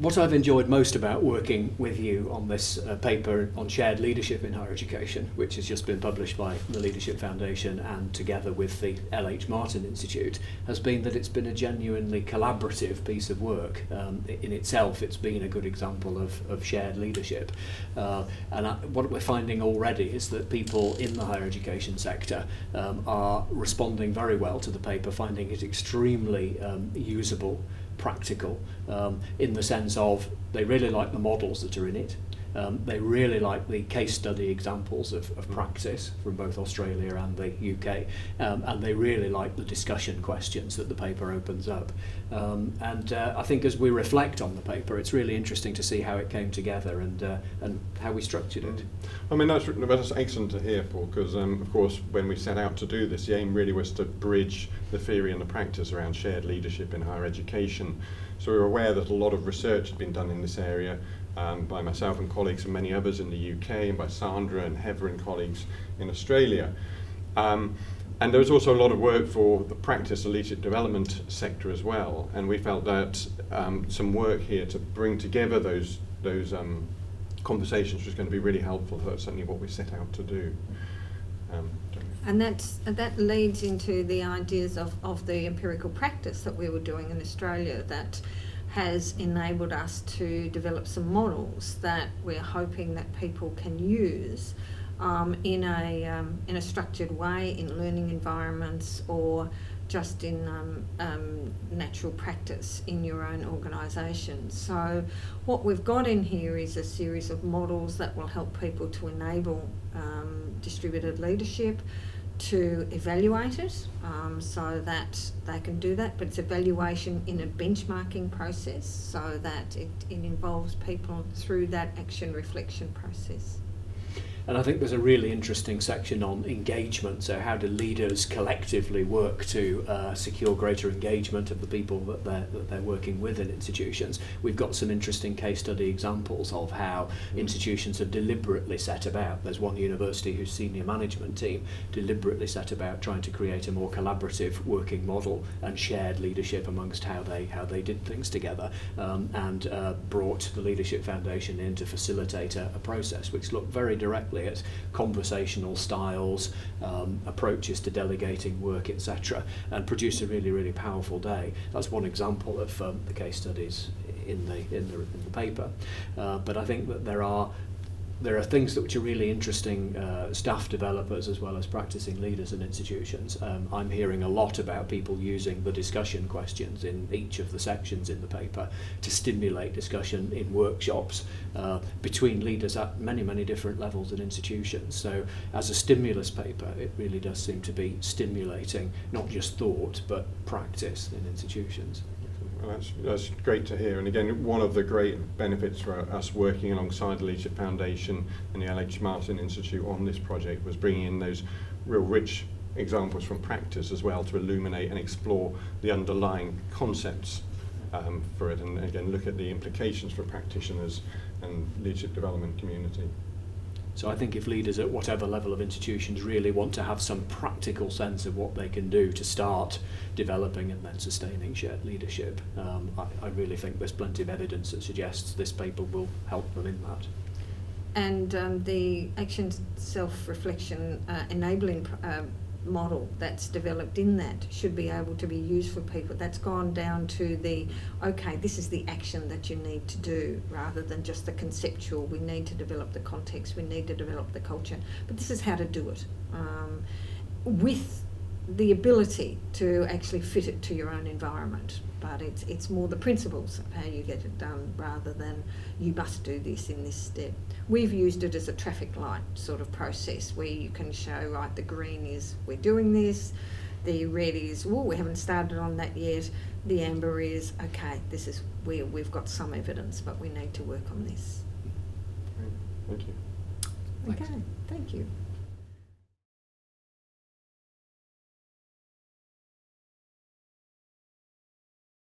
What I've enjoyed most about working with you on this paper on shared leadership in higher education, which has just been published by the Leadership Foundation and together with the L.H. Martin Institute, has been that it's been a genuinely collaborative piece of work. In itself, it's been a good example of shared leadership. What we're finding already is that people in the higher education sector are responding very well to the paper, finding it extremely usable, practical, in the sense of they really like the models that are in it. They really like the case study examples of practice from both Australia and the UK, and they really like the discussion questions that the paper opens up. I think as we reflect on the paper, it's really interesting to see how it came together and how we structured it. I mean, that's excellent to hear, Paul, because of course when we set out to do this, the aim really was to bridge the theory and the practice around shared leadership in higher education. So we were aware that a lot of research had been done in this area, by myself and colleagues and many others in the UK, and by Sandra and Heather and colleagues in Australia. And there was also a lot of work for the practice and leadership development sector as well, and we felt that some work here to bring together those conversations was going to be really helpful. That's certainly what we set out to do. And that leads into the ideas of the empirical practice that we were doing in Australia that has enabled us to develop some models that we're hoping that people can use in a structured way in learning environments or just in natural practice in your own organisation. So what we've got in here is a series of models that will help people to enable distributed leadership, to evaluate it so that they can do that, but it's evaluation in a benchmarking process so that it involves people through that action reflection process. And I think there's a really interesting section on engagement. So how do leaders collectively work to secure greater engagement of the people that they're working with in institutions? We've got some interesting case study examples of how institutions have deliberately set about. There's one university whose senior management team deliberately set about trying to create a more collaborative working model and shared leadership amongst how they did things together, and brought the Leadership Foundation in to facilitate a process which looked very directly at conversational styles, approaches to delegating work, etc., and produce a really, really powerful day. That's one example of the case studies in the paper. But I think that there are things which are really interesting, staff developers as well as practicing leaders in institutions. I'm hearing a lot about people using the discussion questions in each of the sections in the paper to stimulate discussion in workshops between leaders at many, many different levels in institutions. So as a stimulus paper, it really does seem to be stimulating not just thought but practice in institutions. Well, that's great to hear, and again, one of the great benefits for us working alongside the Leadership Foundation and the L.H. Martin Institute on this project was bringing in those real rich examples from practice as well to illuminate and explore the underlying concepts for it, and again look at the implications for practitioners and leadership development community. So I think if leaders at whatever level of institutions really want to have some practical sense of what they can do to start developing and then sustaining shared leadership, I really think there's plenty of evidence that suggests this paper will help them in that. And the action self-reflection enabling model that's developed in that should be able to be used for people. That's gone down to the, okay, this is the action that you need to do, rather than just the conceptual. We need to develop the context, we need to develop the culture, but this is how to do it with the ability to actually fit it to your own environment. But it's more the principles of how you get it done rather than you must do this in this step. We've used it as a traffic light sort of process where you can show, right, the green is we're doing this, the red is, oh, we haven't started on that yet, the amber is, okay, this is where we've got some evidence but we need to work on this. Great. Thank you. Okay, thank you.